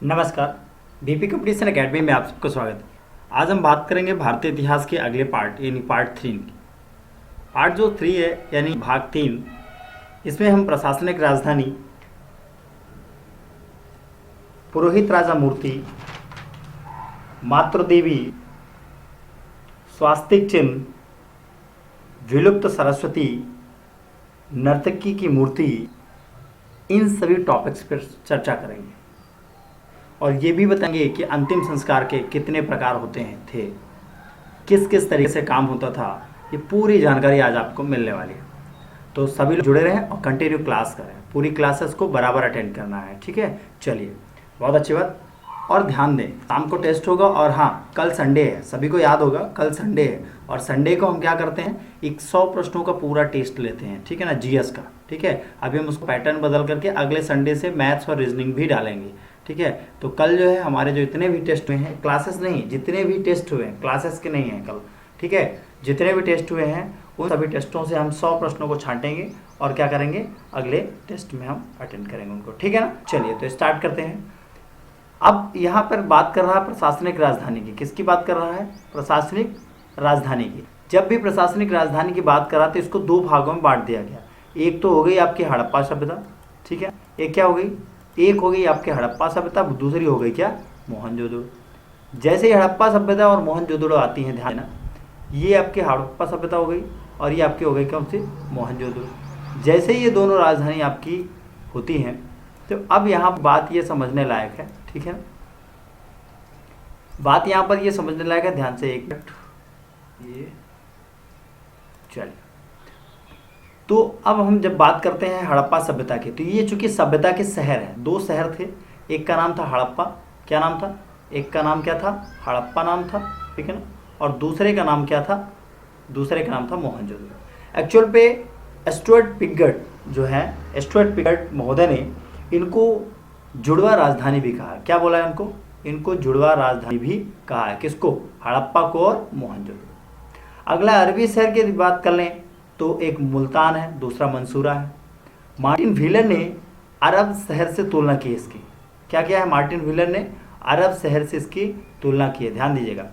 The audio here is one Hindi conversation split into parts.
नमस्कार। बीपी कंपटीशन एकेडमी में आप सबका स्वागत है। आज हम बात करेंगे भारतीय इतिहास के अगले पार्ट यानी पार्ट 3 की। पार्ट जो 3 है यानी भाग 3, इसमें हम प्रशासनिक राजधानी, पुरोहित राजा मूर्ति, मातृदेवी, स्वास्तिक चिन्ह, विलुप्त सरस्वती, नर्तकी की मूर्ति, इन सभी टॉपिक्स पर चर्चा करेंगे और ये भी बताएंगे कि अंतिम संस्कार के कितने प्रकार होते हैं थे, किस किस तरीके से काम होता था। ये पूरी जानकारी आज आपको मिलने वाली है। तो सभी लोग जुड़े रहें और कंटिन्यू क्लास करें। पूरी क्लासेस को बराबर अटेंड करना है, ठीक है। चलिए, बहुत अच्छी बात। और ध्यान दें, शाम को टेस्ट होगा और हाँ, कल संडे है, सभी को याद होगा कल संडे है। और संडे को हम क्या करते हैं, 100 प्रश्नों का पूरा टेस्ट लेते हैं, ठीक है ना, जीएस का, ठीक है। अभी हम उसको पैटर्न बदल करके अगले संडे से मैथ्स और रीजनिंग भी डालेंगे, ठीक है। तो कल जो है हमारे जो इतने भी टेस्ट हुए हैं, क्लासेस नहीं, जितने भी टेस्ट हुए हैं, क्लासेस के नहीं हैं कल, ठीक है। जितने भी टेस्ट हुए हैं उन सभी टेस्टों से हम 100 प्रश्नों को छांटेंगे और क्या करेंगे, अगले टेस्ट में हम अटेंड करेंगे उनको, ठीक है ना। चलिए, तो स्टार्ट करते हैं। अब यहाँ पर बात कर रहा है प्रशासनिक राजधानी की। किसकी बात कर रहा है? प्रशासनिक राजधानी की। जब भी प्रशासनिक राजधानी की बात करा तो इसको दो भागों में बांट दिया गया। एक तो हो गई आपकी हड़प्पा सभ्यता, ठीक है। एक क्या हो गई, एक हो गई आपकी हड़प्पा सभ्यता, दूसरी हो गई क्या, मोहनजोदड़ो। जैसे ही हड़प्पा सभ्यता और मोहनजोदड़ो आती हैं, ध्यान देना, ये आपकी हड़प्पा सभ्यता हो गई और ये आपकी हो गई कौन सी, मोहनजोदड़ो। जैसे ही ये दोनों राजधानी आपकी होती हैं तो अब यहाँ बात ये समझने लायक है, ठीक है। बात यहाँ पर ये समझने लायक है, ध्यान से एक मिनट, ये चलिए। तो अब हम जब बात करते हैं हड़प्पा सभ्यता की, तो ये चूंकि सभ्यता के शहर हैं, दो शहर थे, एक का नाम था हड़प्पा, क्या नाम था, एक का नाम क्या था, हड़प्पा नाम था, ठीक है ना, और दूसरे का नाम क्या था, दूसरे का नाम था मोहनजोदड़ो। एक्चुअल पे स्टुअर्ट पिगट जो है, स्टुअर्ट पिगट महोदय ने इनको जुड़वा राजधानी भी कहा। क्या बोला है इनको, इनको जुड़वा राजधानी भी कहा है। किसको, हड़प्पा को और मोहनजोदड़ो। अगला अरबी शहर की बात कर लें तो एक मुल्तान है, दूसरा मंसूरा है। मार्टिन व्हीलर ने अरब शहर से तुलना की है इसकी। क्या किया है, मार्टिन व्हीलर ने अरब शहर से इसकी तुलना की है। ध्यान दीजिएगा,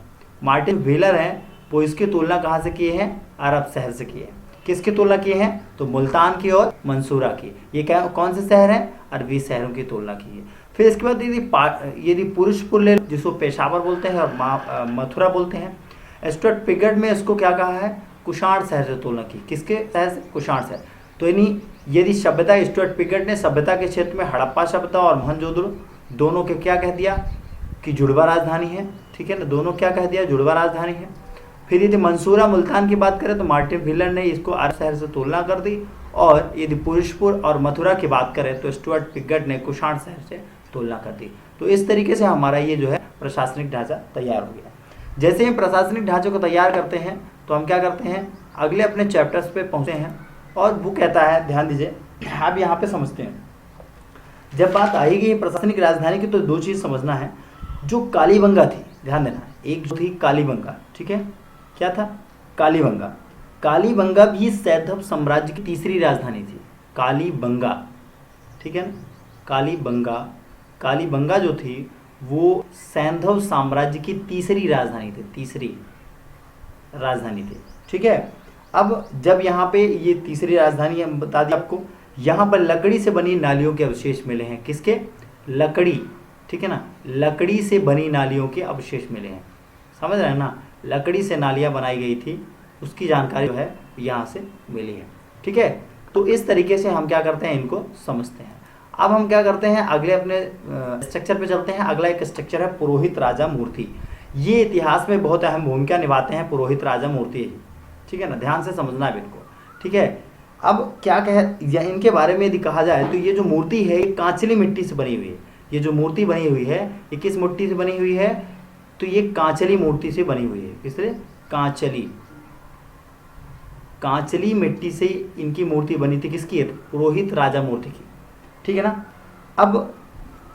मार्टिन व्हीलर हैं वो इसकी तुलना कहाँ से किए हैं, अरब शहर से किए हैं। किसकी तुलना किए हैं, तो मुल्तान की और मंसूरा की। ये क्या, कौन से शहर हैं, अरबी शहरों की तुलना की है। फिर इसके बाद यदि पुरुषपुर ले, जिसको पेशावर बोलते हैं और मथुरा बोलते हैं। स्टुअर्ट पिगट में इसको क्या कहा है, कुषाण शहर से तुलना की। किसके शहर से, कुषाण शहर। तो यानी यदि सभ्यता, स्टुअर्ट पिगट ने सभ्यता के क्षेत्र में हड़प्पा सभ्यता और मोहनजोदड़ो दोनों के क्या कह दिया कि जुड़वा राजधानी है, ठीक है ना, दोनों क्या कह दिया, जुड़वा राजधानी है। फिर यदि मंसूरा मुल्तान की बात करें तो मार्टिन व्हीलर ने इसको अरब शहर से तुलना कर दी, और यदि पुरुषपुर और मथुरा की बात करें तो स्टुअर्ट पिगट ने कुषाण शहर से तुलना कर दी। तो इस तरीके से हमारा ये जो है प्रशासनिक ढांचा तैयार हो गया। जैसे ही प्रशासनिक ढांचे को तैयार करते हैं तो हम क्या करते हैं, अगले अपने चैप्टर्स पे पहुँचते हैं और वो कहता है, ध्यान दीजिए, आप यहाँ पे समझते हैं। जब बात आएगी प्रशासनिक राजधानी की तो दो चीज़ समझना है। जो कालीबंगा थी, ध्यान देना, एक जो थी कालीबंगा, ठीक है, क्या था, कालीबंगा। कालीबंगा भी सैंधव साम्राज्य की तीसरी राजधानी थी। कालीबंगा, ठीक है ना, कालीबंगा, कालीबंगा जो थी वो सैंधव साम्राज्य की तीसरी राजधानी थी, तीसरी राजधानी थी, ठीक है। अब जब यहाँ पे ये तीसरी राजधानी हम बता दें आपको, यहाँ पर लकड़ी से बनी नालियों के अवशेष मिले हैं। किसके, लकड़ी, ठीक है ना, लकड़ी से बनी नालियों के अवशेष मिले हैं। समझ रहे हैं ना, लकड़ी से नालियाँ बनाई गई थी, उसकी जानकारी जो है यहाँ से मिली है, ठीक है। तो इस तरीके से हम क्या करते हैं, इनको समझते हैं। अब हम क्या करते हैं, अगले अपने स्ट्रक्चर पे चलते हैं। अगला एक स्ट्रक्चर है पुरोहित राजा मूर्ति। ये इतिहास में बहुत अहम भूमिका निभाते हैं पुरोहित राजा मूर्ति, ठीक है ना, ध्यान से समझना है इनको, ठीक है। अब क्या या इनके बारे में यदि कहा जाए तो ये जो मूर्ति है ये कांचली मिट्टी से बनी हुई है। ये जो मूर्ति बनी हुई है ये किस मिट्टी से बनी हुई है, तो ये कांचली मूर्ति से बनी हुई है। किससे, कांचली, कांचली मिट्टी से इनकी मूर्ति बनी थी। किसकी है, पुरोहित राजा मूर्ति की, ठीक है ना। अब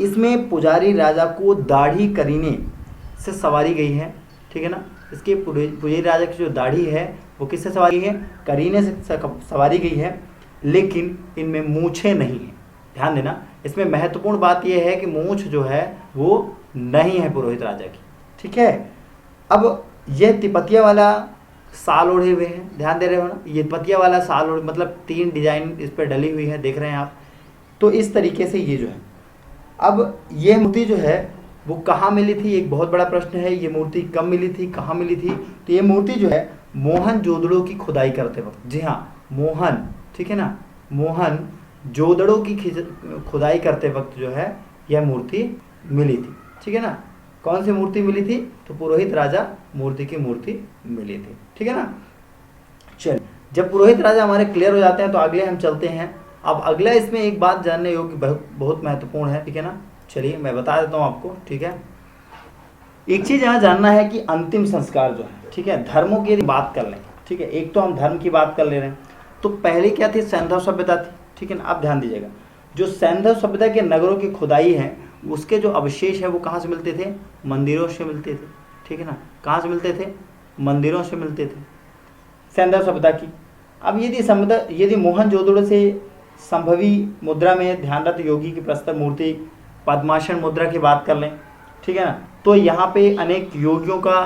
इसमें पुजारी राजा को दाढ़ी करीने से सवारी गई है, ठीक है ना। इसके पुजारी राजा की जो दाढ़ी है वो किससे सवारी है, करीने से सवारी गई है, लेकिन इनमें मूछें नहीं है। ध्यान देना, इसमें महत्वपूर्ण बात यह है कि मूंछ जो है वो नहीं है पुरोहित राजा की, ठीक है। अब यह तिपतिया वाला साल ओढ़े हुए हैं, ध्यान दे रहे हो ना, ये तिपतिया वाला साल ओढ़े, मतलब 3 डिजाइन इस पर डली हुई है, देख रहे हैं आप। तो इस तरीके से ये जो है, अब ये मूर्ति जो है वो कहाँ मिली थी, एक बहुत बड़ा प्रश्न है। ये मूर्ति कब मिली थी, कहाँ मिली थी? तो ये मूर्ति जो है मोहनजोदड़ो की खुदाई करते वक्त, जी हाँ मोहन, ठीक है ना, मोहनजोदड़ो की खुदाई करते वक्त जो है यह मूर्ति मिली थी, ठीक है ना। कौन सी मूर्ति मिली थी? तो पुरोहित राजा मूर्ति की मूर्ति मिली थी, ठीक है ना। चलिए, जब पुरोहित राजा हमारे क्लियर हो जाते हैं तो अगले हम चलते हैं। अब अगला इसमें एक बात जानने योग्य बहुत महत्वपूर्ण है, ठीक है ना। चलिए मैं बता देता हूँ आपको, ठीक है। एक चीज़ यहाँ जानना है कि अंतिम संस्कार जो है, ठीक है, धर्मों की बात कर लें, ठीक है। एक तो हम धर्म की बात कर ले रहे हैं, तो पहले क्या थी? सैंधव सभ्यता थी, ठीक है ना। आप ध्यान दीजिएगा, जो सैंधव सभ्यता के नगरों की खुदाई है उसके जो अवशेष है वो कहाँ से मिलते थे? मंदिरों से मिलते थे, ठीक है ना। कहाँ से मिलते थे? मंदिरों से मिलते थे, सैंधव सभ्यता की। अब यदि मोहनजोदड़ो से संभवी मुद्रा में ध्यानरत योगी की प्रस्तुत मूर्ति पद्मासन मुद्रा की बात कर लें, ठीक है ना, तो यहाँ पे अनेक योगियों का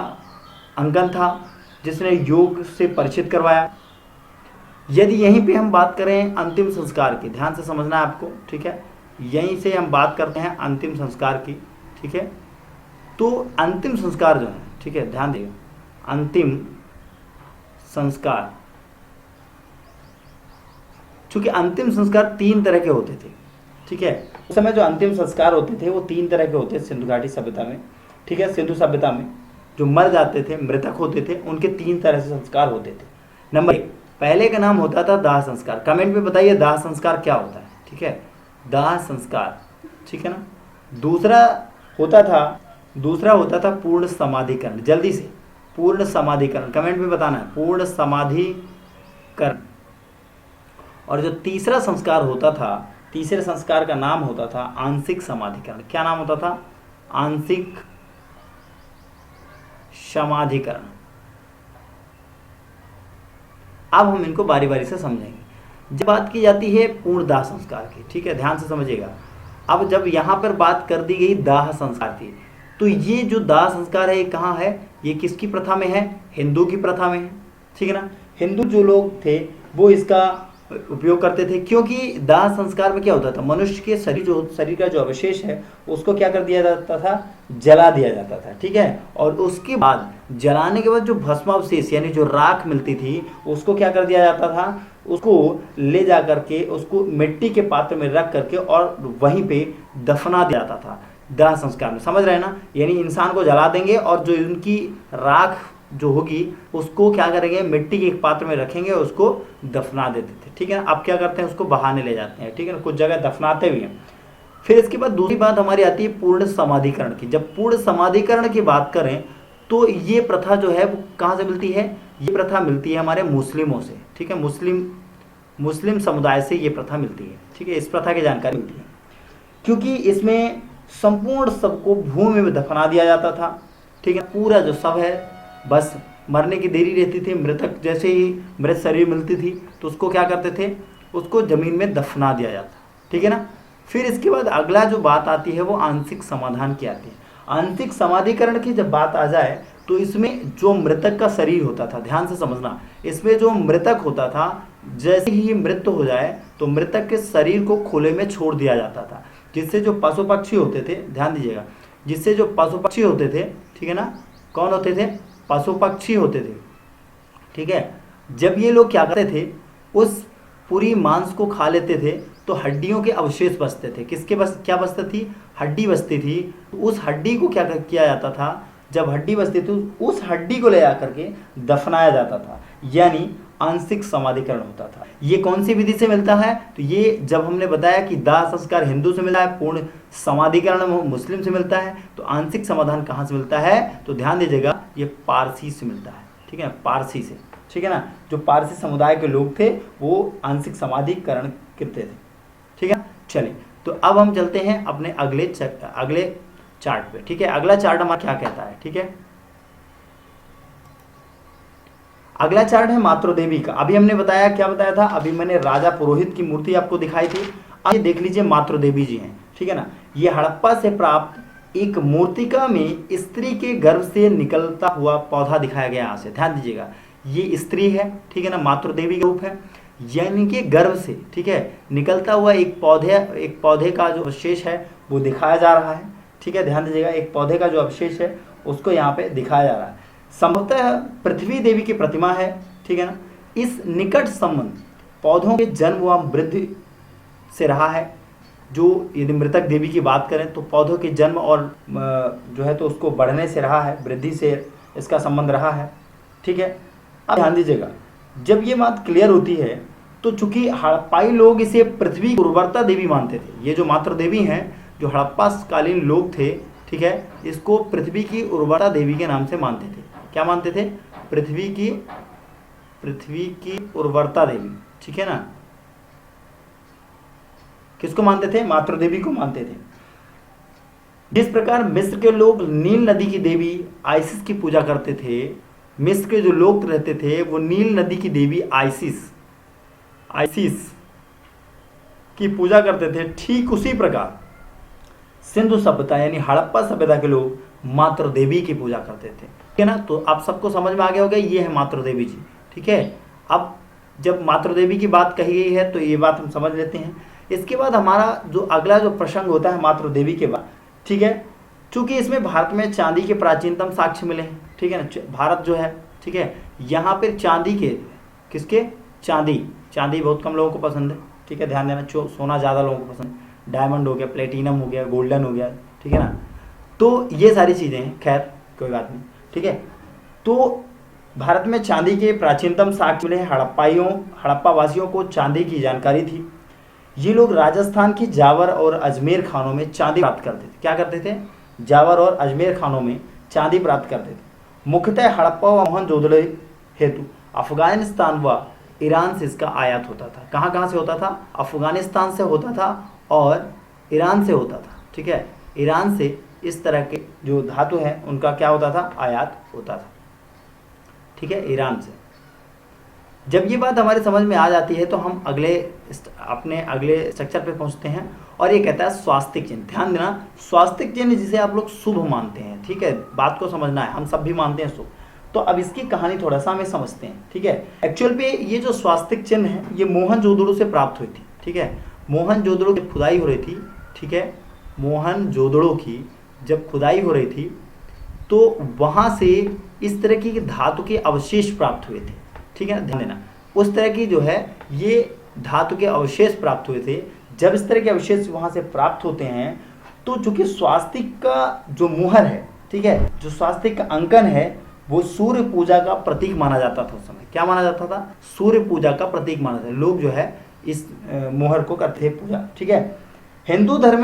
अंकन था जिसने योग से परिचित करवाया। यदि यहीं पे हम बात करें अंतिम संस्कार की, ध्यान से समझना है आपको, ठीक है, यहीं से हम बात करते हैं अंतिम संस्कार की, ठीक है। तो अंतिम संस्कार जो है, ठीक है, ध्यान दिए, अंतिम संस्कार, चूंकि अंतिम संस्कार 3 तरह के होते थे, ठीक है। उस समय जो अंतिम संस्कार होते थे वो 3 तरह के होते थे सिंधु घाटी सभ्यता में, ठीक है। सिंधु सभ्यता में जो मर जाते थे, मृतक होते थे, उनके 3 तरह से संस्कार होते थे। नंबर 1, पहले का नाम होता था दाह संस्कार। कमेंट में बताइए दाह संस्कार क्या होता है, ठीक है, दाह संस्कार, ठीक है ना। दूसरा होता था पूर्ण समाधिकरण। जल्दी से, पूर्ण समाधिकरण, कमेंट में बताना है, पूर्ण समाधिकरण। और जो तीसरा संस्कार होता था, तीसरे संस्कार का नाम होता था आंशिक समाधिकरण। क्या नाम होता था? आंशिक समाधिकरण। अब हम इनको बारी बारी से समझेंगे। जब बात की जाती है पूर्ण दाह संस्कार की, ठीक है, ध्यान से समझिएगा। अब जब यहाँ पर बात कर दी गई दाह संस्कार की, तो ये जो दाह संस्कार है ये कहाँ है? ये किसकी प्रथा में है? हिंदू की प्रथा में है, ठीक है ना। हिंदू जो लोग थे वो इसका उपयोग करते थे, क्योंकि दाह संस्कार में क्या होता था? मनुष्य के शरीर का जो अवशेष है उसको क्या कर दिया जाता था? जला दिया जाता था, ठीक है। और उसके बाद जलाने के बाद जो भस्मावशेष यानी जो राख मिलती थी उसको क्या कर दिया जाता था? उसको ले जा करके उसको मिट्टी के पात्र में रख करके और वहीं पे दफना दिया जाता था दाह संस्कार में। समझ रहे हैं ना? यानी इंसान को जला देंगे और जो उनकी राख जो होगी उसको क्या करेंगे? मिट्टी के एक पात्र में रखेंगे और उसको दफना देते थे, ठीक है ना। अब क्या करते हैं? उसको बहाने ले जाते हैं, ठीक है ना, कुछ जगह दफनाते भी हैं। फिर इसके बाद दूसरी बात हमारी आती है पूर्ण समाधिकरण की। जब पूर्ण समाधिकरण की बात करें तो ये प्रथा जो है वो कहाँ से मिलती है? ये प्रथा मिलती है हमारे मुस्लिमों से, ठीक है, मुस्लिम समुदाय से ये प्रथा मिलती है, ठीक है। इस प्रथा की जानकारी मिलती है क्योंकि इसमें संपूर्ण शव को भूमि में दफना दिया जाता था, ठीक है। पूरा जो शव है बस मरने की देरी रहती थी, मृतक जैसे ही मृत शरीर मिलती थी तो उसको क्या करते थे? उसको जमीन में दफना दिया जाता, ठीक है ना। फिर इसके बाद अगला जो बात आती है वो आंशिक समाधान की आती है। आंशिक समाधिकरण की जब बात आ जाए तो इसमें जो मृतक का शरीर होता था, ध्यान से समझना, इसमें जो मृतक होता था जैसे ही मृत्यु हो जाए तो मृतक के शरीर को खुले में छोड़ दिया जाता था, जिससे जो पशु पक्षी होते थे, ध्यान दीजिएगा, जिससे जो पशु पक्षी होते थे, ठीक है ना, कौन होते थे? पशु पक्षी होते थे, ठीक है। जब ये लोग क्या करते थे? उस पूरी मांस को खा लेते थे तो हड्डियों के अवशेष बचते थे। किसके क्या बचती थी? हड्डी बचती थी। उस हड्डी को क्या किया जाता था? जब हड्डी बचती थी उस हड्डी को ले जाकर के दफनाया जाता था, यानी आंशिक समाधिकरण होता था। ये कौन सी विधि से मिलता है? तो ये जब हमने बताया कि दाह संस्कार हिंदू से मिला है, पूर्ण समाधिकरण मुस्लिम से मिलता है, तो आंशिक समाधान कहाँ से मिलता है? तो ध्यान दीजिएगा, ये पारसी से मिलता है, ठीक है, पारसी से, ठीक है ना। जो पारसी समुदाय के लोग थे वो आंशिक समाधिकरण करते थे, ठीक है। चलिए, तो अब हम चलते हैं अपने अगले चार्ट पे, ठीक है। अगला चार्ट हमारा क्या कहता है, ठीक है। अगला चार्ट है मातृदेवी का। अभी हमने बताया, क्या बताया था? अभी मैंने राजा पुरोहित की मूर्ति आपको दिखाई थी। अब ये देख लीजिए मातृ देवी जी हैं, ठीक है ना। ये हड़प्पा से प्राप्त एक मूर्तिका में स्त्री के गर्भ से निकलता हुआ पौधा दिखाया गया। यहाँ से ध्यान दीजिएगा, ये स्त्री है, ठीक है ना, मातृ देवी का रूप है, यानी कि गर्भ से, ठीक है, निकलता हुआ एक पौधे का जो अवशेष है वो दिखाया जा रहा है, ठीक है। ध्यान दीजिएगा, एक पौधे का जो अवशेष है उसको यहाँ पे दिखाया जा रहा है। संभवतः पृथ्वी देवी की प्रतिमा है, ठीक है ना। इस निकट संबंध पौधों के जन्म व वृद्धि से रहा है। जो यदि मृतक देवी की बात करें तो पौधों के जन्म और जो है तो उसको बढ़ने से रहा है, वृद्धि से इसका संबंध रहा है, ठीक है। अब ध्यान दीजिएगा, जब ये बात क्लियर होती है तो चूंकि हड़प्पाई लोग इसे पृथ्वी की उर्वरता देवी मानते थे। ये जो मातृ देवी हैं, जो हड़प्पा कालीन लोग थे, ठीक है, इसको पृथ्वी की उर्वरता देवी के नाम से मानते थे। क्या मानते थे? पृथ्वी की उर्वरता देवी, ठीक है ना। किसको मानते थे? मातृ देवी को मानते थे। जिस प्रकार मिस्र के लोग नील नदी की देवी आइसिस की पूजा करते थे, मिस्र के जो लोग रहते थे वो नील नदी की देवी आइसिस की पूजा करते थे, ठीक उसी प्रकार सिंधु सभ्यता यानी हड़प्पा सभ्यता के लोग मातृ देवी की पूजा करते थे, ठीक है ना। तो आप सबको समझ में आ गया होगा, ये है मातृ देवी जी, ठीक है। अब जब मातृ देवी की बात कही गई है तो ये बात हम समझ लेते हैं। इसके बाद हमारा जो अगला जो प्रसंग होता है मातृ देवी के बाद, ठीक है, चूंकि इसमें भारत में चांदी के प्राचीनतम साक्ष्य मिले हैं, ठीक है ना। भारत जो है, ठीक है, यहाँ पर चांदी के, किसके? चांदी बहुत कम लोगों को पसंद है, ठीक है, ध्यान देना। सोना ज़्यादा लोगों को पसंद है, डायमंड हो गया, प्लेटिनम हो गया, गोल्डन हो गया, ठीक है ना। तो ये सारी चीज़ें हैं, खैर कोई बात नहीं, ठीक है। तो भारत में चांदी के प्राचीनतम साक्ष्य मिले हैं। हड़प्पा वासियों को चांदी की जानकारी थी। ये लोग राजस्थान की जावर और अजमेर खानों में चांदी प्राप्त करते थे। क्या करते थे? जावर और अजमेर खानों में चांदी प्राप्त करते थे। मुख्यतः हड़प्पा व मोहनजोदड़ो हेतु अफगानिस्तान व ईरान से इसका आयात होता था। कहाँ से होता था? अफगानिस्तान से होता था और ईरान से होता था, ठीक है। ईरान से इस तरह के जो धातु हैं उनका क्या होता था? आयात होता था, ठीक है, ईरान से। जब ये बात हमारे समझ में आ जाती है तो हम अपने अगले स्ट्रक्चर पे पहुंचते हैं और ये कहता है स्वास्तिक चिन्ह। ध्यान देना, स्वास्तिक चिन्ह जिसे आप लोग शुभ मानते हैं, ठीक है, बात को समझना है, हम सब भी मानते हैं शुभ। तो अब इसकी कहानी थोड़ा सा हमें समझते हैं, ठीक है। एक्चुअल पे ये जो स्वास्तिक चिन्ह है ये मोहनजोदड़ो से प्राप्त हुई थी, ठीक है। मोहनजोदड़ो की खुदाई हो रही थी, ठीक है, मोहनजोदड़ो की जब खुदाई हो रही थी तो वहाँ से इस तरह की धातु के अवशेष प्राप्त हुए थे, ठीक है, ध्यान देना। उस तरह की जो है ये धातु के अवशेष प्राप्त हुए थे। जब इस तरह के अवशेष वहाँ से प्राप्त होते हैं तो चूंकि स्वास्तिक का जो मुहर है, ठीक है, जो स्वास्तिक का अंकन है वो सूर्य पूजा का प्रतीक माना जाता था। उस समय क्या माना जाता था? सूर्य पूजा का प्रतीक माना जाता था। लोग जो है इस मुहर को करते थे पूजा, ठीक है। हिंदू धर्म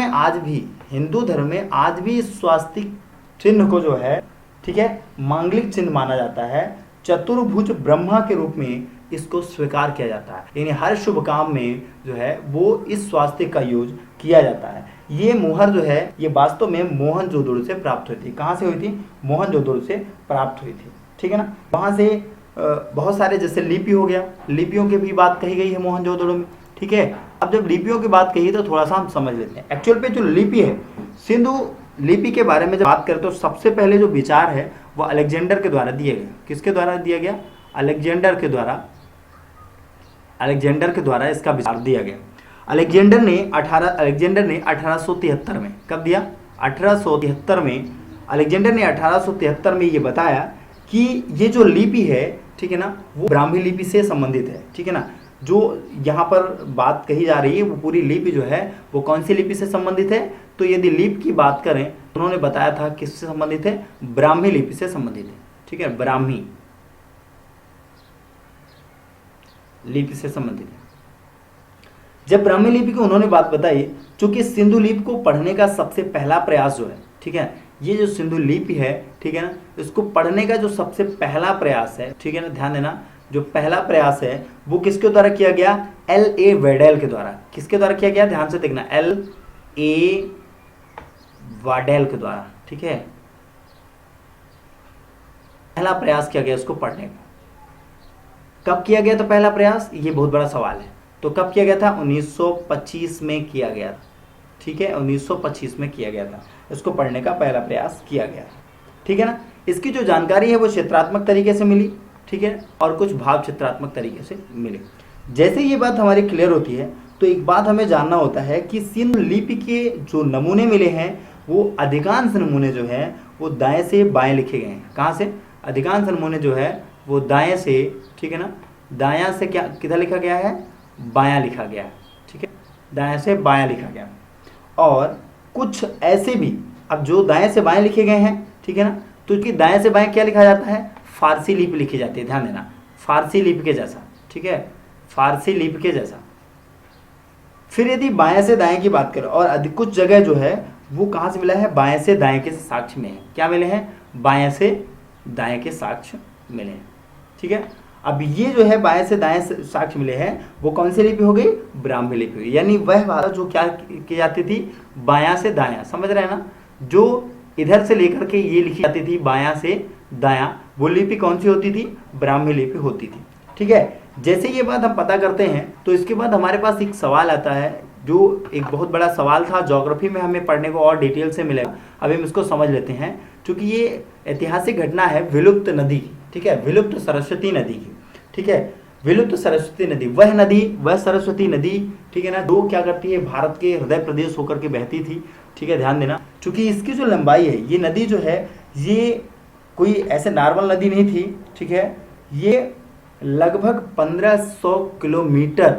में आज भी स्वास्तिक चिन्ह को जो है, ठीक है, मांगलिक चिन्ह माना जाता है। चतुर्भुज ब्रह्मा के रूप में इसको स्वीकार किया जाता है, यानी हर शुभ काम में जो है वो इस स्वास्तिक का यूज किया जाता है। ये मुहर जो है ये वास्तव में मोहनजोदड़ो से प्राप्त हुई थी। कहाँ से हुई थी? मोहनजोदड़ो से प्राप्त हुई थी, ठीक है ना। वहाँ से बहुत सारे, जैसे लिपि हो गया, लिपियों की भी बात कही गई है मोहनजोदड़ो में, ठीक है। अब जब लिपियों की बात कही तो थोड़ा सा हम समझ लेते हैं। एक्चुअल पे जो लिपि है, सिंधु लिपि के बारे में जब बात करें तो सबसे पहले जो विचार है वो अलेक्जेंडर के द्वारा दिया गया। किसके द्वारा दिया गया? अलेक्जेंडर के द्वारा इसका विचार दिया गया। अलेक्जेंडर ने 1873 में, कब दिया? 1873 में। अलेक्जेंडर ने 1873 में ये बताया कि ये जो लिपि है, ठीक है ना, वो ब्राह्मी लिपि से संबंधित है, ठीक है ना। जो यहाँ पर बात कही जा रही है वो पूरी लिपि जो है वो कौन सी लिपि से संबंधित है? तो यदि लिपि की बात करें तो उन्होंने बताया था किससे संबंधित है? ब्राह्मी लिपि से संबंधित है, ठीक है, ब्राह्मी लिपि से संबंधित है। जब ब्राह्मी लिपि को उन्होंने बात बताई, चूंकि सिंधु लिपि को पढ़ने का सबसे पहला प्रयास जो है, ठीक है, ये जो सिंधु लिपि है, ठीक है ना, इसको पढ़ने का जो सबसे पहला प्रयास है, ठीक है ना, ध्यान देना, जो पहला प्रयास है वो किसके द्वारा किया गया? L.A. वेडेल के द्वारा। किसके द्वारा किया गया? ध्यान से देखना, L.A. वाडेल के द्वारा, ठीक है, पहला प्रयास किया गया उसको पढ़ने का। कब किया गया था पहला प्रयास? ये बहुत बड़ा सवाल है। तो कब किया गया था? 1925 में किया गया था। ठीक है, 1925 में किया गया था। इसको पढ़ने का पहला प्रयास किया गया। ठीक है ना। इसकी जो जानकारी है वो क्षेत्रात्मक तरीके से मिली, ठीक है, और कुछ भाव चित्रात्मक तरीके से मिले। जैसे ये बात हमारी क्लियर होती है तो एक बात हमें जानना होता है कि सिंधु लिपि के जो नमूने मिले हैं वो अधिकांश नमूने जो है वो दाएं से बाएं लिखे गए हैं। कहाँ से? अधिकांश नमूने जो है वो दाएं से, ठीक है ना, दायां से क्या किधर लिखा गया है? बायां लिखा गया है। ठीक है, दाएं से बायां लिखा गया। और कुछ ऐसे भी, अब जो दाएं से बाएं लिखे गए हैं, ठीक है ना, तो कि दाएं से बाएं क्या लिखा जाता है? फारसी लिपि लिखी जाती है। ध्यान देना, फारसी लिपि के जैसा। ठीक है, फारसी लिपि के जैसा। फिर यदि बाएं से दाएं की बात करें, और अधिक कुछ जगह जो है वो कहाँ से मिला है? बाएं से दाएं के साक्ष्य में है। क्या मिले हैं? बाएं से दाएं के साक्ष्य मिले हैं। ठीक है, अब ये जो है बाएं से दाएं साक्ष्य मिले हैं, वो कौन सी लिपि हो गई? ब्राह्मी लिपि हुई। यानी वह भाषा जो क्या की जाती थी? बायां से दायां। समझ रहे हैं ना? जो इधर से लेकर के ये लिखी जाती थी बायां से दायां, वो लिपि कौन सी होती थी? ब्राह्मी लिपि होती थी। ठीक है, जैसे ये बात हम पता करते हैं तो इसके बाद हमारे पास एक सवाल आता है, जो एक बहुत बड़ा सवाल था, ज्योग्राफी में हमें पढ़ने को और डिटेल से मिलेगा। अभी हम इसको समझ लेते हैं, क्योंकि ये ऐतिहासिक घटना है विलुप्त नदी की। ठीक है, विलुप्त सरस्वती नदी की। ठीक है, विलुप्त सरस्वती नदी, वह नदी, वह सरस्वती नदी, ठीक है ना, जो क्या करती है? भारत के हृदय प्रदेश होकर के बहती थी। ठीक है, ध्यान देना, क्योंकि इसकी जो लंबाई है, ये नदी जो है ये कोई ऐसे नॉर्मल नदी नहीं थी। ठीक है, ये लगभग 1500 किलोमीटर,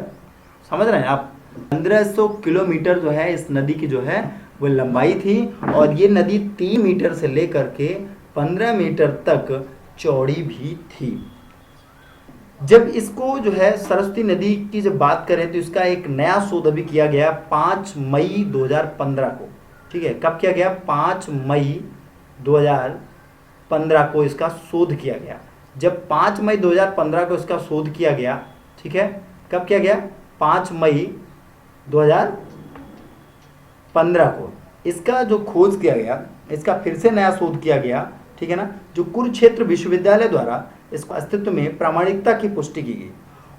समझ रहे हैं आप? 1500 किलोमीटर जो है इस नदी की जो है वो लंबाई थी। और ये नदी 3 मीटर से लेकर के 15 मीटर तक चौड़ी भी थी। जब इसको जो है सरस्वती नदी की जब बात करें तो इसका एक नया शोध अभी किया गया 5 मई 2015 को। ठीक है, कब किया गया? 5 मई 2015 को इसका शोध किया गया। जब 5 मई 2015 को इसका शोध किया गया, ठीक है, कब किया गया? 5 मई 2015 को इसका जो खोज किया गया, इसका फिर से नया शोध किया गया। ठीक है ना, जो कुरुक्षेत्र विश्वविद्यालय द्वारा इसको अस्तित्व में प्रामाणिकता की पुष्टि की गई।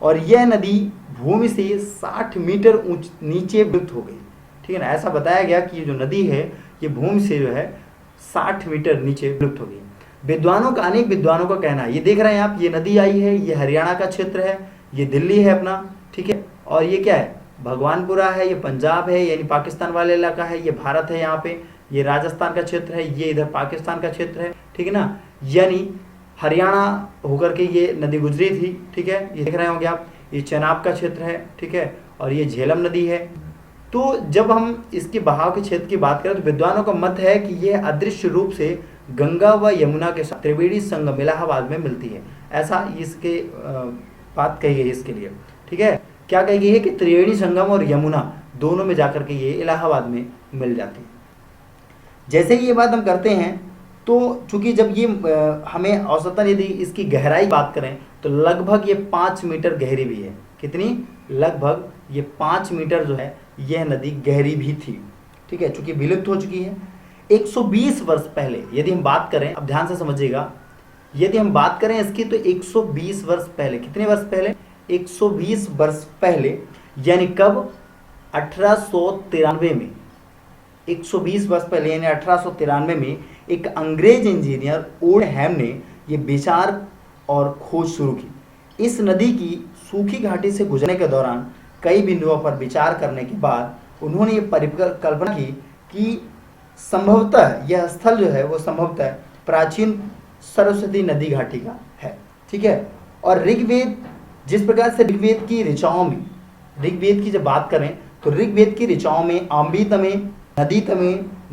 और यह नदी भूमि से 60 मीटर नीचे विलुप्त हो गई। ठीक है ना, ऐसा बताया गया कि ये जो नदी है ये भूमि से जो है 60 मीटर नीचे विलुप्त हो गई। विद्वानों का, अनेक विद्वानों का कहना है, ये देख रहे हैं आप, ये नदी आई है, ये हरियाणा का क्षेत्र है, ये दिल्ली है अपना। ठीक है, और ये क्या है? भगवानपुरा है, ये पंजाब है, यानी पाकिस्तान वाले इलाका है, ये भारत है, यहाँ पे ये राजस्थान का क्षेत्र है, ये इधर पाकिस्तान का क्षेत्र है। ठीक है ना, यानी हरियाणा होकर के ये नदी गुजरी थी। ठीक है, ये देख रहे होंगे आप, ये चेनाब का क्षेत्र है। ठीक है, और ये झेलम नदी है। तो जब हम इसके बहाव के क्षेत्र की बात करें तो विद्वानों का मत है कि यह अदृश्य रूप से गंगा व यमुना के साथ त्रिवेणी संगम इलाहाबाद में मिलती है। ऐसा इसके बात कही गई इसके लिए। ठीक है, क्या कही गई है कि त्रिवेणी संगम और यमुना दोनों में जाकर के ये इलाहाबाद में मिल जाती है। जैसे ही ये बात हम करते हैं तो चूंकि जब ये हमें औसतन यदि इसकी गहराई बात करें तो लगभग ये 5 मीटर गहरी भी है। कितनी? लगभग ये 5 मीटर जो है यह नदी गहरी भी थी। ठीक है, चूंकि विलुप्त हो चुकी है। 120 वर्ष पहले यदि हम बात करें, अब ध्यान से समझिएगा, यदि हम बात करें इसकी तो 120 वर्ष पहले, कितने वर्ष पहले? 120 वर्ष पहले, यानी कब? 1893 में। 120 वर्ष पहले यानी 1893 में एक अंग्रेज इंजीनियर ओल्डहैम ने ये विचार और खोज शुरू की। इस नदी की सूखी घाटी से गुजरने के दौरान कई बिंदुओं पर विचार करने के बाद उन्होंने ये परिकल्पना की कि संभवतः यह स्थल जो है वो संभवतः प्राचीन सरस्वती नदी घाटी का है। ठीक है, और ऋग्वेद, जिस प्रकार से ऋग्वेद की ऋचाओं में, ऋग्वेद की जब बात करें तो ऋग्वेद की ऋचाओं में आम्बी तमे, नदी तमे,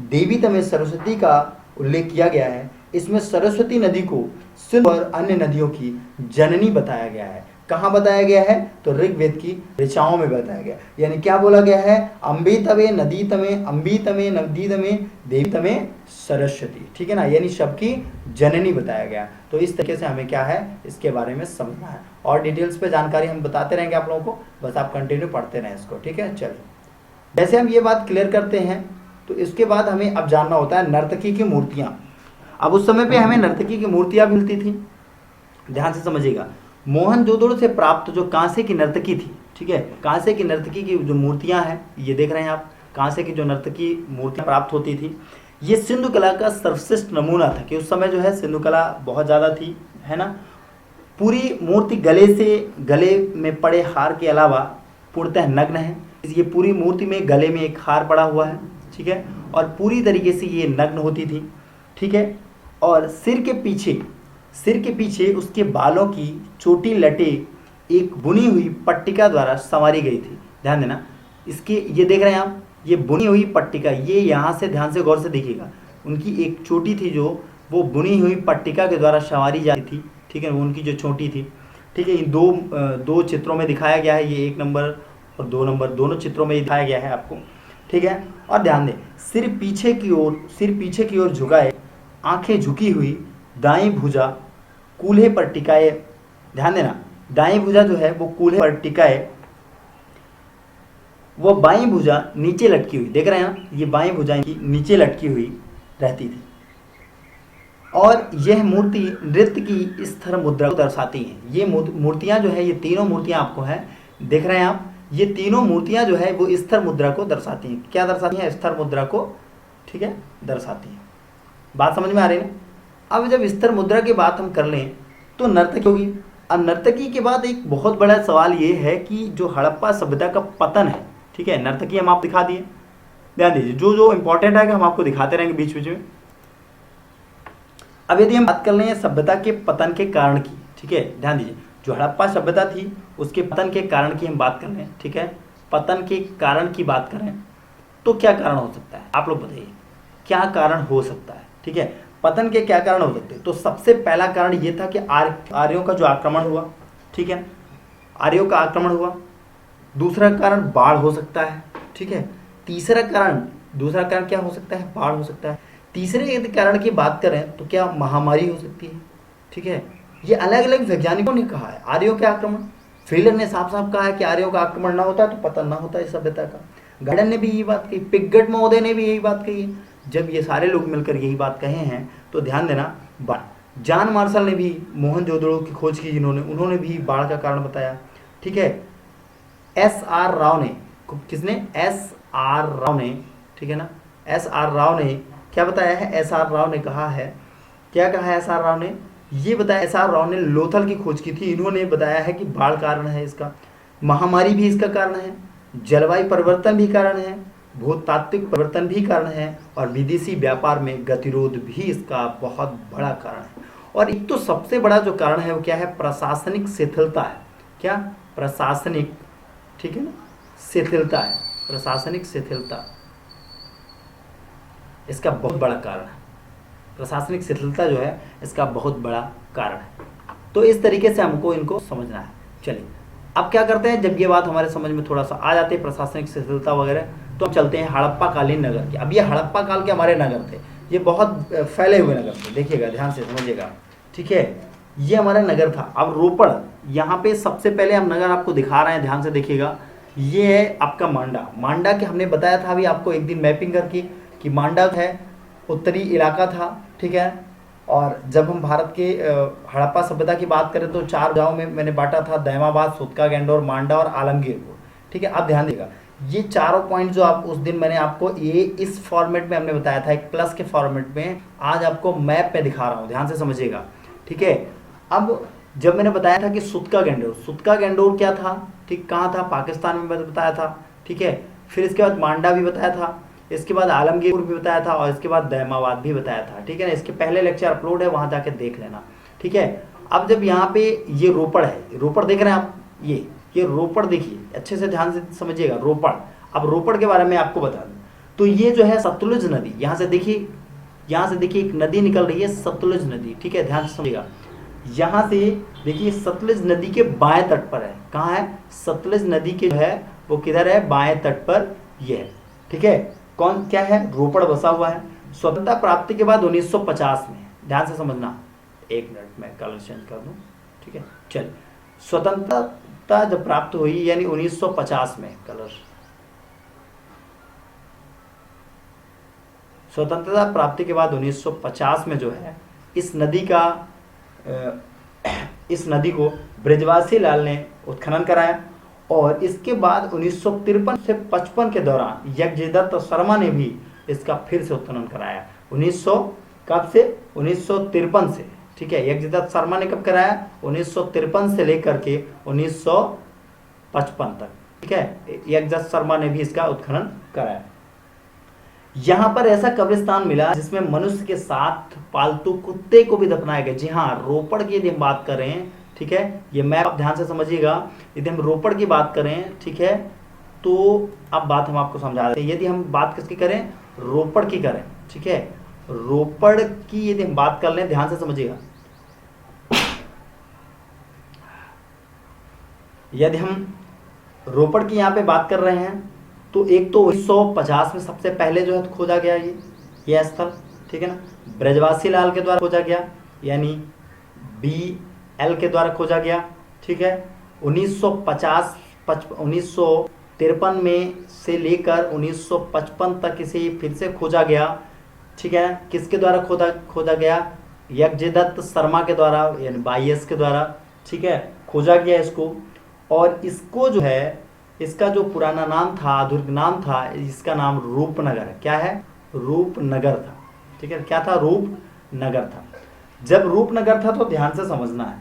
देवी तमे सरस्वती का उल्लेख किया गया है। इसमें सरस्वती नदी को सिंधु और अन्य नदियों की जननी बताया गया है। कहाँ बताया गया है? तो ऋग्वेद की ऋचाओं में बताया गया। यानी क्या बोला गया है? अम्बे तमे, नदी तमे, अम्बी तमे, नदी तमे, देवी तमे, सरस्वती। ठीक है ना, यानी सबकी जननी बताया गया। तो इस तरीके से हमें क्या है इसके बारे में समझना है, और डिटेल्स पे जानकारी हम बताते रहेंगे आप लोगों को, बस आप कंटिन्यू पढ़ते रहें इसको। ठीक है, चलिए, जैसे हम ये बात क्लियर करते हैं तो इसके बाद हमें अब जानना होता है नर्तकी की मूर्तियाँ। अब उस समय पे हमें नर्तकी की मूर्तियाँ मिलती थी। ध्यान से समझिएगा, मोहनजोदड़ो से प्राप्त जो कांसे की नर्तकी थी, ठीक है। कांसे की नर्तकी की जो मूर्तियां हैं ये देख रहे हैं आप, कांसे की जो नर्तकी मूर्तियां प्राप्त होती थी, ये सिंधु कला का सर्वश्रेष्ठ नमूना था कि उस समय जो है सिंधु कला बहुत ज़्यादा थी, है ना। पूरी मूर्ति गले में पड़े हार के अलावा पूर्णतः नग्न है। ये पूरी मूर्ति में गले में एक हार पड़ा हुआ है, ठीक है, और पूरी तरीके से ये नग्न होती थी, ठीक है। और सिर के पीछे उसके बालों की छोटी लटें एक बुनी हुई पट्टिका द्वारा संवारी गई थी। ध्यान देना, इसके ये देख रहे हैं आप, ये बुनी हुई पट्टिका, ये यहाँ से ध्यान से गौर से देखिएगा, उनकी एक चोटी थी जो वो बुनी हुई पट्टिका के द्वारा संवारी जाती थी, ठीक है, वो उनकी जो चोटी थी, ठीक है। इन दो चित्रों में दिखाया गया है, ये 1 नंबर और 2 नंबर दोनों चित्रों में दिखाया गया है आपको, ठीक है। और ध्यान दें, सिर पीछे की ओर झुकाए, आंखें झुकी हुई, दाईं भुजा कूल्हे पर टिकाए। ध्यान देना, दाईं भुजा जो है वो कूल्हे पर टिकाए, वो बाईं भुजा नीचे लटकी हुई, देख रहे हैं ना, ये बाईं भुजा नीचे लटकी हुई रहती थी। और यह मूर्ति नृत्य की स्थिर मुद्रा को दर्शाती हैं। ये मूर्तियां जो है, ये तीनों मूर्तियां आपको हैं, देख रहे हैं आप, ये तीनों मूर्तियां जो है वो स्थिर मुद्रा को दर्शाती हैं। क्या दर्शाती हैं? स्थिर मुद्रा को, ठीक है, दर्शाती हैं। बात समझ में आ रही है? अब जब स्थिर मुद्रा की बात हम कर लें तो नर्तकी होगी। अब नर्तकी के बाद एक बहुत बड़ा सवाल ये है कि जो हड़प्पा सभ्यता का पतन है, ठीक है, नर्तकी हम आप दिखा दिए, ध्यान दीजिए, जो जो इंपॉर्टेंट है हम आपको दिखाते रहेंगे बीच बीच में। अब यदि हम बात कर लें सभ्यता के पतन के कारण की, ठीक है, ध्यान दीजिए, जो हड़प्पा सभ्यता थी उसके पतन के कारण की हम बात कर लें, ठीक है, पतन के कारण की बात करें तो क्या कारण हो सकता है? आप लोग बताइए क्या कारण हो सकता है, ठीक है, पतन के क्या कारण हो सकते हैं? तो सबसे पहला कारण ये था कि आर्यों का जो आक्रमण हुआ, ठीक है, आर्यों का आक्रमण हुआ। दूसरा कारण बाढ़ हो सकता है, ठीक है। दूसरा कारण क्या हो सकता है? बाढ़ हो सकता है। तीसरे यदि कारण की बात करें तो क्या महामारी हो सकती है, ठीक है। ये अलग अलग वैज्ञानिकों ने कहा है। आर्यों के आक्रमण, फ्रीलन ने साफ साफ कहा है कि आर्यों का आक्रमण ना होता तो पतन ना होता इस सभ्यता का। गार्डन ने भी यही बात कही, पिगट महोदय ने भी यही बात कही है। जब ये सारे लोग मिलकर यही बात कहे हैं तो ध्यान देना, बाढ़। जॉन मार्शल ने भी मोहनजोदड़ो की खोज की, उन्होंने भी बाढ़ का कारण बताया, ठीक है। SR राव ने, किसने? SR राव ने, ठीक है ना, SR राव ने क्या बताया है? SR राव ने कहा है, क्या कहा है SR राव ने? ये बताया, SR राव ने लोथल की खोज की थी, इन्होंने बताया है कि बाढ़ कारण है इसका, महामारी भी इसका कारण है, जलवायु परिवर्तन भी कारण है, भूतात्विक परिवर्तन भी कारण है, और विदेशी व्यापार में गतिरोध भी इसका बहुत बड़ा कारण है। और एक तो सबसे बड़ा जो कारण है वो क्या है? प्रशासनिक शिथिलता है। क्या? प्रशासनिक, ठीक है ना, शिथिलता है, प्रशासनिक शिथिलता इसका बहुत बड़ा कारण है। प्रशासनिक शिथिलता जो है इसका बहुत बड़ा कारण है। तो इस तरीके से हमको इनको समझना है। चलिए अब क्या करते हैं, जब ये बात हमारे समझ में थोड़ा सा आ जाती है प्रशासनिक शिथिलता वगैरह, तो हम चलते हैं हड़प्पा कालीन नगर के। अब ये हड़प्पा काल के हमारे नगर थे, ये बहुत फैले हुए नगर थे, देखिएगा ध्यान से समझिएगा, ठीक है। ये हमारा नगर था। अब रोपड़, यहाँ पे सबसे पहले हम नगर आपको दिखा रहे हैं, ध्यान से देखिएगा। ये है आपका मांडा के हमने बताया था अभी आपको एक दिन मैपिंग करके कि मांडा है उत्तरी इलाका था, ठीक है। और जब हम भारत के हड़प्पा सभ्यता की बात करें तो 4 गांव में मैंने बांटा था, दैमाबाद, सुतका गैंडोर, मांडा और आलमगीरपुर, ठीक है। आप ध्यान देगा, ये चारों पॉइंट जो आप उस दिन मैंने आपको ये इस फॉर्मेट में हमने बताया था, एक प्लस के फॉर्मेट में, आज आपको मैप पे दिखा रहा हूँ, ध्यान से समझिएगा, ठीक है। अब जब मैंने बताया था कि सुतका गैंडोर क्या था, ठीक, कहाँ था? पाकिस्तान में मैंने बताया था, ठीक है। फिर इसके बाद मांडा भी बताया था, इसके बाद आलमगीरपुर भी बताया था, और इसके बाद दैमाबाद भी बताया था, ठीक है ना। इसके पहले लेक्चर अपलोड है, वहाँ जाके देख लेना, ठीक है। अब जब यहाँ पे ये रोपड़ है, रोपड़ देख रहे हैं आप, ये रोपड़ देखिए, अच्छे से ध्यान से समझिएगा, रोपड़। अब रोपड़ के बारे में आपको बता दूं तो ये जो है सतलुज नदी, यहाँ से देखिए एक नदी निकल रही है, सतलुज नदी, ठीक है, ध्यान से समझिएगा। यहाँ से देखिए सतलुज नदी के बाएं तट पर है। कहाँ है? सतलुज नदी के जो है वो किधर है? बाएं तट पर ये है, ठीक है। कौन क्या है? रोपड़ बसा हुआ है। स्वतंत्रता प्राप्ति के बाद 1950 में, ध्यान से समझना, एक मिनट में कलर चेंज कर दूं, ठीक है। चल, स्वतंत्रता जब प्राप्त हुई यानी 1950 में, कलर, स्वतंत्रता प्राप्ति के बाद 1950 में जो है इस नदी को बृजवासी लाल ने उत्खनन कराया और इसके बाद 1953 से 55 के दौरान यज्ञदत्त शर्मा ने भी इसका फिर से उत्खनन कराया। 1900 कब से? 1953 से, ठीक है। यज्ञदत्त शर्मा ने कब कराया? 1953 से लेकर के 1955 तक, ठीक है। यज्ञदत्त शर्मा ने भी इसका उत्खनन कराया। यहाँ पर ऐसा कब्रिस्तान मिला जिसमें मनुष्य के साथ पालतू कुत्ते को भी दफनाया गया। जी हाँ, रोपड़ की यदि हम बात करें, ठीक है, ये मैप आप ध्यान से समझिएगा। यदि हम रोपड़ की बात करें, ठीक है, तो अब बात हम आपको समझा देते हैं। यदि हम बात किसकी करें? रोपड़ की करें, ठीक है। रोपड़ की यदि हम बात कर लें, ध्यान से समझिएगा, यदि हम रोपड़ की यहाँ पे बात कर रहे हैं तो एक तो 1950 में सबसे पहले जो है खोजा गया ये स्थल, ठीक है ना। ब्रजवासी लाल के द्वारा खोजा गया, यानी BL के द्वारा खोजा गया, ठीक है। 1953 में से लेकर 1955 तक इसे फिर से खोजा गया, ठीक है। किसके द्वारा खोजा गया? यज्ञदत्त शर्मा के द्वारा, यानी YS के द्वारा, ठीक है, खोजा गया इसको। और इसको जो है, इसका जो पुराना नाम था, आधुनिक नाम था, इसका नाम रूपनगर है। क्या है? रूपनगर था, ठीक है। क्या था? रूपनगर था। जब रूपनगर था तो ध्यान से समझना है,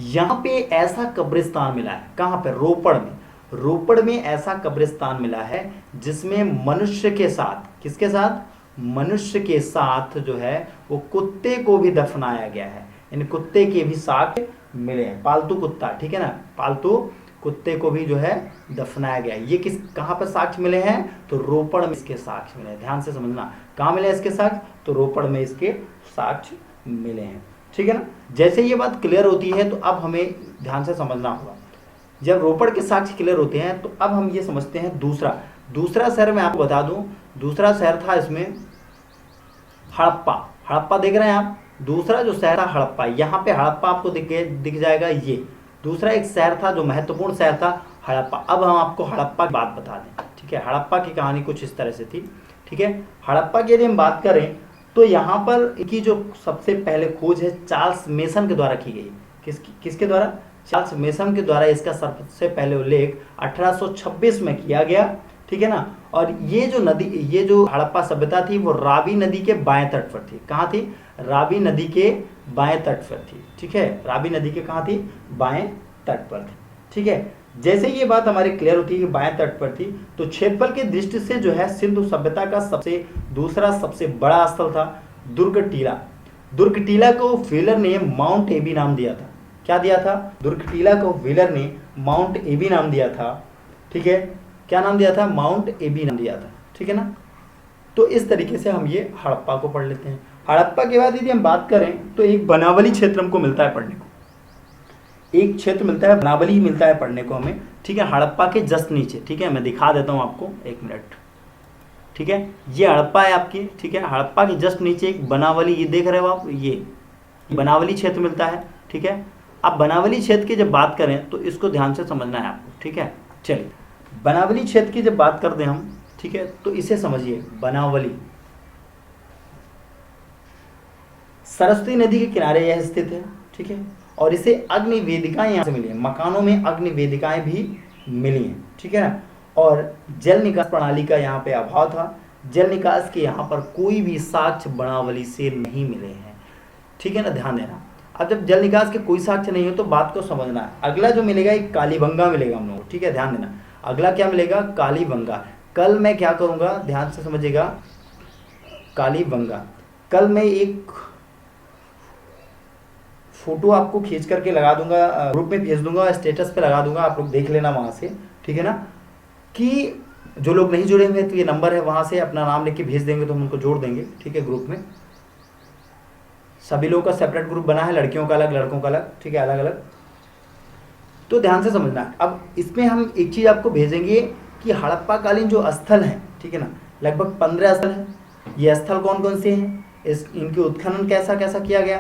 यहाँ पे ऐसा कब्रिस्तान मिला है। कहाँ पे? रोपड़ में। रोपड़ में ऐसा कब्रिस्तान मिला है जिसमें मनुष्य के साथ, किसके साथ? मनुष्य के साथ जो है वो कुत्ते को भी दफनाया गया है। इन कुत्ते के भी साक्ष्य मिले हैं, पालतू कुत्ता, ठीक है ना, पालतू कुत्ते को भी जो है दफनाया गया है। ये कहाँ पर साक्ष्य मिले हैं? तो रोपड़ में इसके साक्ष्य मिले हैं। ध्यान से समझना, कहाँ मिले इसके साक्ष्य? तो रोपड़ में इसके साक्ष्य मिले हैं, ठीक है ना। जैसे ये बात क्लियर होती है तो अब हमें ध्यान से समझना होगा। जब रोपड़ के साक्ष्य क्लियर होते हैं तो अब हम ये समझते हैं दूसरा शहर मैं आपको बता दूं। दूसरा शहर था इसमें हड़प्पा देख रहे हैं आप। दूसरा जो शहर था हड़प्पा, यहाँ पे हड़प्पा आपको दिख जाएगा। ये दूसरा एक शहर था जो महत्वपूर्ण शहर था, हड़प्पा। अब हम आपको हड़प्पा की बात बता दें, ठीक है। हड़प्पा की कहानी कुछ इस तरह से थी, ठीक है। हड़प्पा की यदि हम बात करें तो यहाँ पर की जो सबसे पहले खोज है चार्ल्स मेसन के द्वारा की गई। किसके द्वारा? चार्ल्स मेसन के द्वारा इसका सबसे पहले उल्लेख 1826 में किया गया, ठीक है ना। और ये जो हड़प्पा सभ्यता थी वो रावी नदी के बाएं तट पर थी। कहाँ थी? रावी नदी के बाएं तट पर थी, ठीक है। रावी नदी के कहाँ थी? बाएं तट पर थी, ठीक है। जैसे ये बात हमारी क्लियर होती है कि बाएं तट पर थी, तो क्षेत्रफल की दृष्टि से जो है सिंधु सभ्यता का दूसरा सबसे बड़ा स्थल था दुर्ग टीला को व्हीलर ने माउंट एबी नाम दिया था। क्या दिया था? दुर्ग टीला को व्हीलर ने माउंट एबी नाम दिया था, ठीक है। क्या नाम दिया था? माउंट एबी नाम दिया था, ठीक है ना। तो इस तरीके से हम ये हड़प्पा को पढ़ लेते हैं। हड़प्पा के बाद यदि हम बात करें तो एक बनावली क्षेत्र हमको मिलता है पढ़ने को। एक क्षेत्र मिलता है, बनावली मिलता है पढ़ने को हमें, ठीक है। हड़प्पा के जस्ट नीचे, ठीक है, मैं दिखा देता हूँ आपको, एक मिनट, ठीक है। ये हड़प्पा है आपकी, ठीक है। हड़प्पा के जस्ट नीचे एक बनावली, ये देख रहे हो आप, ये बनावली क्षेत्र मिलता है, ठीक है। अब बनावली क्षेत्र की जब बात करें तो इसको ध्यान से समझना है आपको, ठीक है। चलिए, बनावली क्षेत्र की जब बात करते हैं हम, ठीक है, तो इसे समझिए। बनावली सरस्वती नदी के किनारे यह स्थित है, ठीक है। और इसे अग्नि वेदिकाएं यहाँ से मिली हैं, मकानों में अग्नि वेदिकाएं भी मिली हैं, ठीक है ना। और जल निकास प्रणाली का यहाँ पे अभाव था। जल निकास के यहाँ पर कोई भी साक्ष्य बनावली से नहीं मिले हैं, ठीक है ना, ध्यान देना। अब जब जल निकास के कोई साक्ष्य नहीं हो तो बात को समझना है। अगला जो मिलेगा एक कालीबंगा मिलेगा हम लोगों को, ठीक है, ध्यान देना। अगला क्या मिलेगा? कालीबंगा। कल मैं क्या करूँगा, ध्यान से समझिएगा, कालीबंगा। कल मैं एक फोटो आपको खींच करके लगा दूंगा, ग्रुप में भेज दूंगा, स्टेटस पे लगा दूंगा, आप लोग देख लेना वहां से, ठीक है ना। कि जो लोग नहीं जुड़े हुए तो ये नंबर है, वहां से अपना नाम लिख के भेज देंगे तो हम उनको जोड़ देंगे, ठीक है। ग्रुप में सभी लोगों का सेपरेट ग्रुप बना है, लड़कियों का अलग, लड़कों का अलग, ठीक है, अलग अलग। तो ध्यान से समझना। अब इसमें हम एक चीज आपको भेजेंगे कि हड़प्पा कालीन जो स्थल है, ठीक है ना, लगभग 15 स्थल है। ये स्थल कौन कौन से हैं, इनके उत्खनन कैसा कैसा किया गया,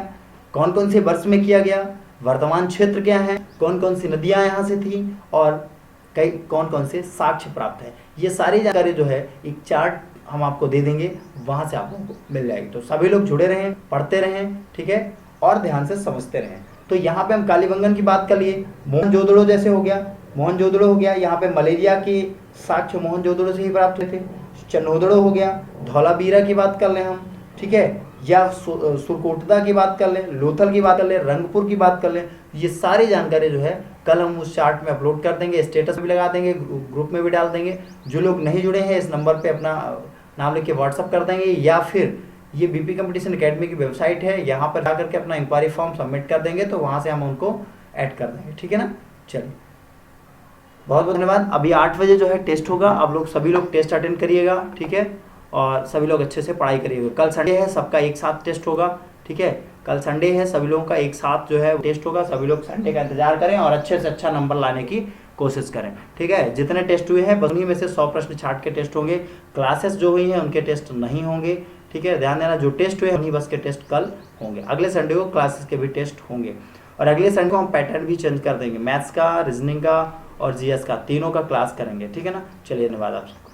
कौन कौन से वर्ष में किया गया, वर्तमान क्षेत्र क्या है, कौन कौन सी नदियां यहाँ से थी, और कौन कौन से साक्ष्य प्राप्त है, ये सारी जानकारी जो है एक चार्ट हम आपको दे देंगे, वहां से आप लोगों को मिल जाएगी। तो सभी लोग जुड़े रहें, पढ़ते रहें, ठीक है, और ध्यान से समझते रहें। तो यहाँ पे हम कालीबंगन की बात कर लिए, मोहनजोदड़ो जैसे हो गया, मोहनजोदड़ो हो गया, यहाँ पे मलेरिया के साक्ष्य मोहनजोदड़ो से ही प्राप्त हुए थे। चन्होदड़ो हो गया, धौलावीरा की बात कर लें हम, ठीक है, या सुरकोटदा की बात कर लें, लोथल की बात कर लें, रंगपुर की बात कर लें। ये सारी जानकारी जो है कल हम उस चार्ट में अपलोड कर देंगे, स्टेटस भी लगा देंगे, ग्रुप में भी डाल देंगे। जो लोग नहीं जुड़े हैं इस नंबर पे अपना नाम लिख के व्हाट्सअप कर देंगे, या फिर ये बीपी कंपटीशन एकेडमी की वेबसाइट है, यहाँ पर जाकर के अपना इंक्वायरी फॉर्म सबमिट कर देंगे, तो वहाँ से हम उनको ऐड कर देंगे, ठीक है ना। चलिए, बहुत बहुत धन्यवाद। अभी 8 बजे जो है टेस्ट होगा, आप लोग सभी लोग टेस्ट अटेंड करिएगा, ठीक है, और सभी लोग अच्छे से पढ़ाई करिएगा। कल संडे है, सबका एक साथ टेस्ट होगा, ठीक है, कल संडे है, सभी लोगों का एक साथ जो है टेस्ट होगा। सभी लोग संडे का इंतजार करें और अच्छे से अच्छा नंबर लाने की कोशिश करें, ठीक है। जितने टेस्ट हुए हैं बस उन्हीं में से 100 प्रश्न छाट के टेस्ट होंगे। क्लासेस जो हुई हैं उनके टेस्ट नहीं होंगे, ठीक है, ध्यान देना। जो टेस्ट हुए उन्हीं बस के टेस्ट कल होंगे। अगले संडे को क्लासेस के भी टेस्ट होंगे, और अगले संडे को हम पैटर्न भी चेंज कर देंगे, मैथ्स का, रीजनिंग का और जीएस का, तीनों का क्लास करेंगे, ठीक है ना। चलिए, धन्यवाद आप सबको।